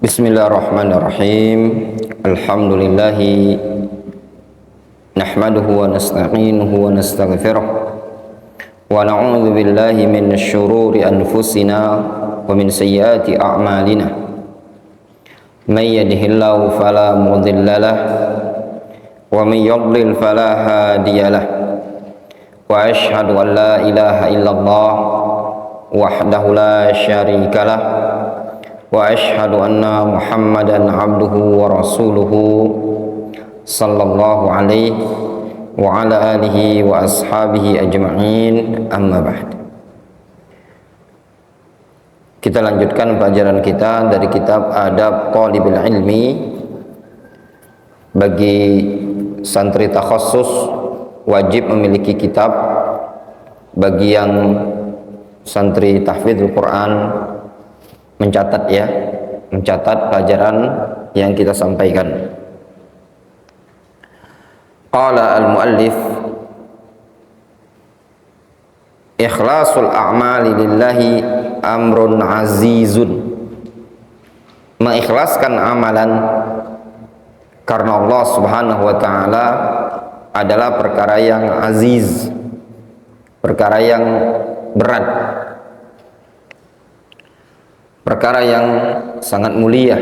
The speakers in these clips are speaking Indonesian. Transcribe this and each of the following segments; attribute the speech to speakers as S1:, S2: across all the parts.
S1: Bismillahirrahmanirrahim. Alhamdulillahi nahmaduhu wa nasta'inuhu wa nastaghfiruh wa na'udzu billahi min syururi anfusina wa min sayyiati a'malina. May yahdihillahu fala mudilla lahu wa may yudlil fala hadiya lahu. Wa asyhadu an la ilaha illallah wahdahu la syarika lahu wa asyhadu anna Muhammadan abduhu wa rasuluhu sallallahu alaihi wa ala alihi wa ashabihi ajma'in, amma ba'd. Kita lanjutkan pelajaran kita dari kitab Adab Thalibul Ilmi. Bagi santri takhassus wajib memiliki kitab. Bagi yang santri tahfidzul Quran mencatat pelajaran yang kita sampaikan. Qala al-muallif ikhlasul a'mali lillahi amrun azizun. Mengikhlaskan amalan karena Allah Subhanahu wa taala adalah perkara yang aziz, perkara yang berat, perkara yang sangat mulia.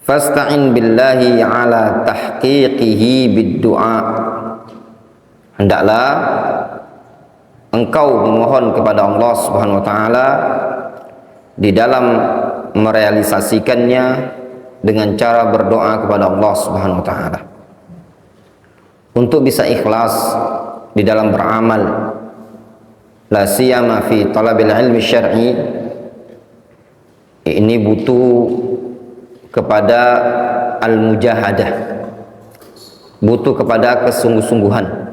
S1: Fasta'in billahi ala tahqiqihi bid-du'a. Hendaklah engkau memohon kepada Allah Subhanahu wa taala di dalam merealisasikannya dengan cara berdoa kepada Allah Subhanahu wa taala, untuk bisa ikhlas di dalam beramal. La siyama fi talabil ilmi syar'i, ini butuh kepada al-mujahadah, butuh kepada kesungguh-sungguhan,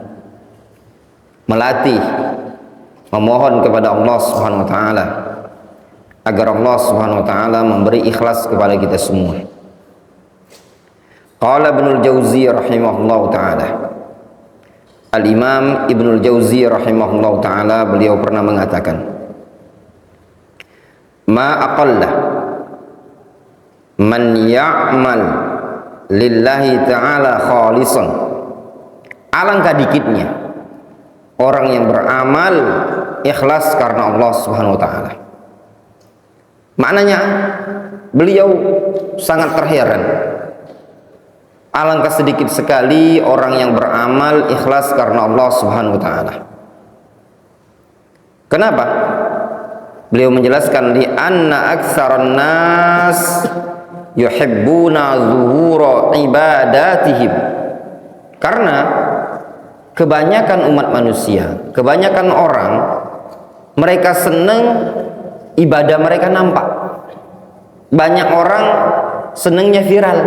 S1: melatih, memohon kepada Allah Subhanahu wa taala agar Allah Subhanahu wa taala memberi ikhlas kepada kita semua. Qala Ibnul Jauzi rahimahullahu taala. Al-Imam Ibnul Jauzi rahimahullah ta'ala, beliau pernah mengatakan, ma aqalla man ya'mal lillahi ta'ala khalisan. Alangkah dikitnya orang yang beramal ikhlas karena Allah Subhanahu wa ta'ala. Maknanya beliau sangat terheran, alangkah sedikit sekali orang yang beramal ikhlas karena Allah Subhanahu wa taala. Kenapa? Beliau menjelaskan, li anna aktsaran nas yuhibbuna zuhura ibadatihim. Karena kebanyakan umat manusia, kebanyakan orang, mereka senang ibadah mereka nampak. Banyak orang senangnya viral,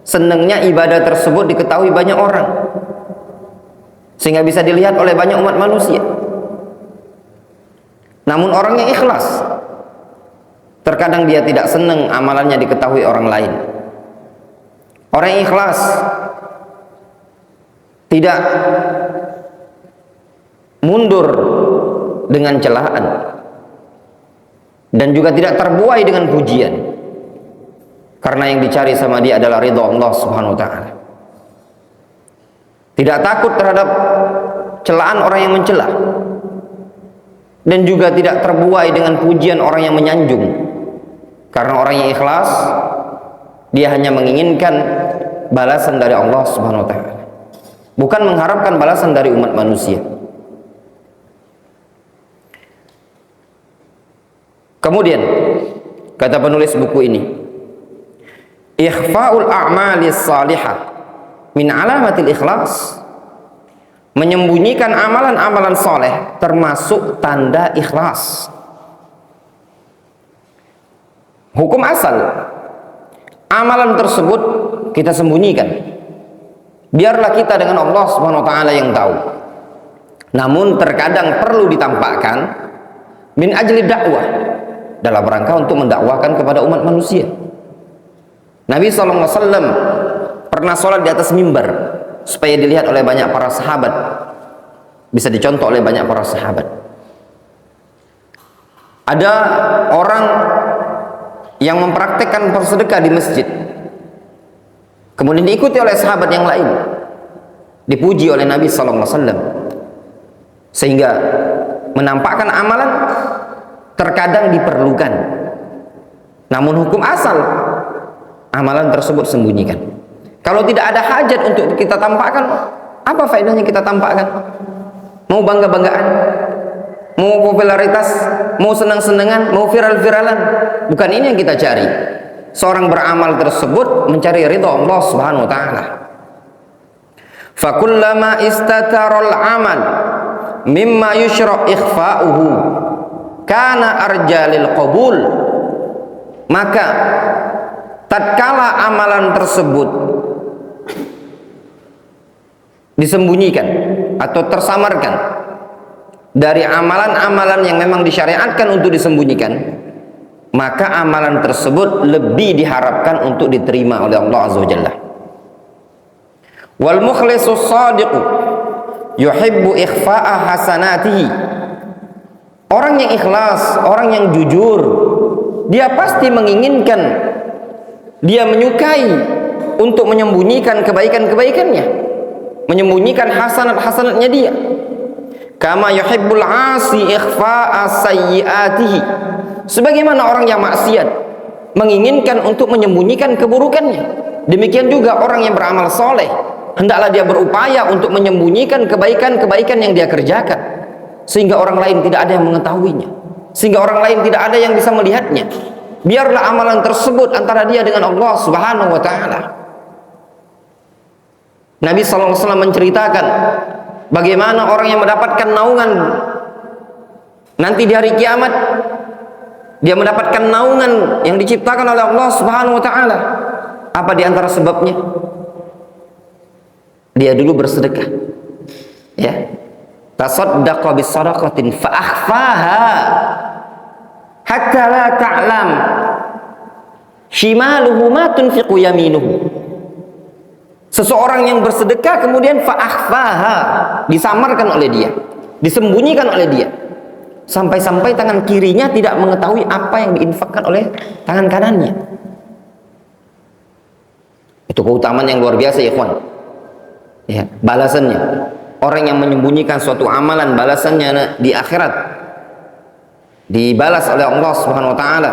S1: senangnya ibadah tersebut diketahui banyak orang, sehingga bisa dilihat oleh banyak umat manusia. Namun orang yang ikhlas, terkadang dia tidak senang amalannya diketahui orang lain. Orang yang ikhlas tidak mundur dengan celaan dan juga tidak terbuai dengan pujian, karena yang dicari sama dia adalah ridha Allah Subhanahu wa taala. Tidak takut terhadap celaan orang yang mencela, dan juga tidak terbuai dengan pujian orang yang menyanjung. Karena orang yang ikhlas, dia hanya menginginkan balasan dari Allah Subhanahu wa taala, bukan mengharapkan balasan dari umat manusia. Kemudian kata penulis buku ini, ikhfa'ul a'mali salihah min alamatil ikhlas. Menyembunyikan amalan-amalan soleh termasuk tanda ikhlas. Hukum asal, amalan tersebut kita sembunyikan. Biarlah kita dengan Allah Subhanahu wa taala yang tahu. Namun terkadang perlu ditampakkan min ajli dakwah, dalam rangka untuk mendakwakan kepada umat manusia. Nabi SAW pernah sholat di atas mimbar supaya dilihat oleh banyak para sahabat, bisa dicontoh oleh banyak para sahabat. Ada orang yang mempraktekkan bersedekah di masjid, kemudian diikuti oleh sahabat yang lain, dipuji oleh Nabi SAW, sehingga menampakkan amalan terkadang diperlukan, namun hukum asal amalan tersebut sembunyikan. Kalau tidak ada hajat untuk kita tampakkan, apa faedahnya kita tampakkan? Mau bangga-banggaan, mau popularitas, mau senang-senangan, mau viral-viralan, bukan ini yang kita cari. Seorang beramal tersebut mencari ridha Allah Subhanahu wa taala. Fakullama istataral amal mimma yushra' ikhfa'uhu kana arjalil qabul, maka tatkala amalan tersebut disembunyikan atau tersamarkan dari amalan-amalan yang memang disyariatkan untuk disembunyikan, maka amalan tersebut lebih diharapkan untuk diterima oleh Allah Azza wa Jalla. Wal mukhlisus shadiqu yuhibbu ikhfa'a hasanatihi. Orang yang ikhlas, orang yang jujur, dia pasti menginginkan, dia menyukai untuk menyembunyikan kebaikan-kebaikannya, menyembunyikan hasanat-hasanatnya dia. Kama yuhibbul 'asi ikhfa'a sayyi'atihi. Sebagaimana orang yang maksiat menginginkan untuk menyembunyikan keburukannya, demikian juga orang yang beramal soleh hendaklah dia berupaya untuk menyembunyikan kebaikan-kebaikan yang dia kerjakan, sehingga orang lain tidak ada yang mengetahuinya, sehingga orang lain tidak ada yang bisa melihatnya. Biarlah amalan tersebut antara dia dengan Allah Subhanahu wa taala. Nabi SAW menceritakan bagaimana orang yang mendapatkan naungan nanti di hari kiamat, dia mendapatkan naungan yang diciptakan oleh Allah Subhanahu wa taala. Apa di antara sebabnya? Dia dulu bersedekah, ya, tasaddaqa bisadaqatin fa akhfaha hatta la ta'lam shimaluhu ma tunfiqu yaminuhu. Seseorang yang bersedekah kemudian fa akhfaha, disamarkan oleh dia, disembunyikan oleh dia, sampai-sampai tangan kirinya tidak mengetahui apa yang diinfakkan oleh tangan kanannya. Itu keutamaan yang luar biasa ya ikhwan. Ya, balasannya orang yang menyembunyikan suatu amalan, balasannya di akhirat dibalas oleh Allah Subhanahu wa taala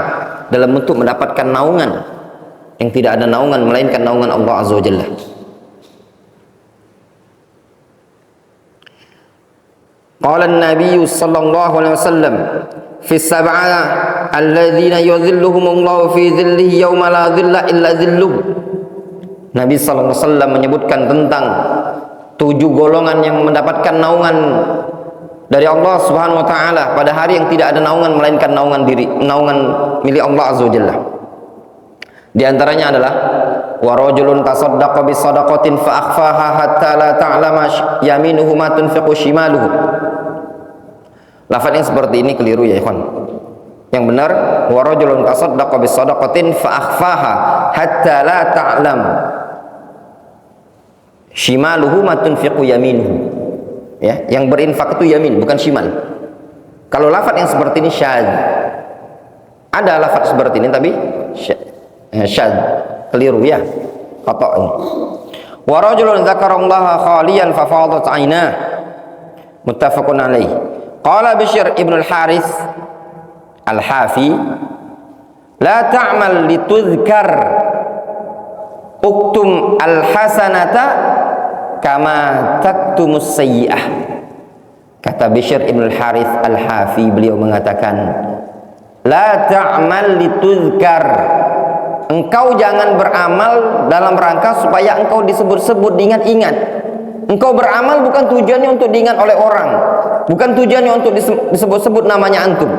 S1: dalam bentuk mendapatkan naungan yang tidak ada naungan melainkan naungan Allah Azza wa Jalla. Qala an-nabiy sallallahu alaihi wasallam fi sab'a alladhina yudhilluhumullahu fi dhillihi yawma la dhilla illa dhilluh. Nabi sallallahu alaihi wasallam menyebutkan tentang 7 golongan yang mendapatkan naungan dari Allah Subhanahu wa taala pada hari yang tidak ada naungan melainkan naungan milik Allah Azza wa Jalla. Di antaranya adalah wa rajulun tasaddaqa bi sadaqatin fa akhfaha hatta la ta'lama yaminuhu ma tunfiqu shimaluhu. Lafaz yang seperti ini keliru ya ikhwan. Yang benar wa rajulun tasaddaqa bi sadaqatin fa akhfaha hatta la ta'lam shimaluhu ma tunfiqu yaminuhu. Ya, yang berinfak itu yamin, bukan shimal. Kalau lafaz yang seperti ini syadz. Ada lafaz seperti ini tapi syadz, keliru ya, khata ini. Wa rajulun dzakarallaha khaliyan fa fadat 'ainah. Muttafaqun alaih. Qala Bishr ibn al-Harits al-Hafi, la ta'mal litudhkar uktum al-hasanata kama taktumus sayyi'ah. Kata Bishr ibn al-Harits al-Hafi, beliau mengatakan, la ta'mal litudhkar, engkau jangan beramal dalam rangka supaya engkau disebut-sebut, diingat-ingat. Engkau beramal bukan tujuannya untuk diingat oleh orang, bukan tujuannya untuk disebut-sebut namanya antum.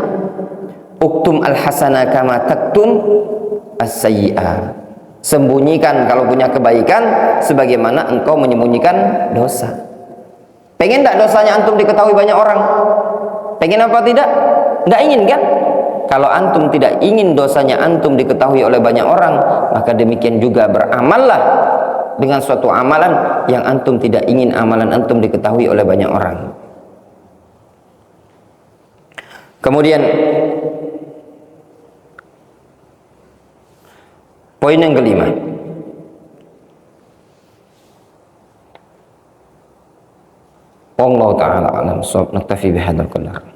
S1: Uktum al-hasana kama taktum as-sayyi'ah. Sembunyikan kalau punya kebaikan sebagaimana engkau menyembunyikan dosa. Pengen tak dosanya antum diketahui banyak orang? Pengen apa tidak? Tidak ingin kan? Kalau antum tidak ingin dosanya antum diketahui oleh banyak orang, maka demikian juga beramallah dengan suatu amalan yang antum tidak ingin amalan antum diketahui oleh banyak orang. Kemudian Poin yang kelima. Wallahu ta'ala alam. Naktafi bihadzal qadar.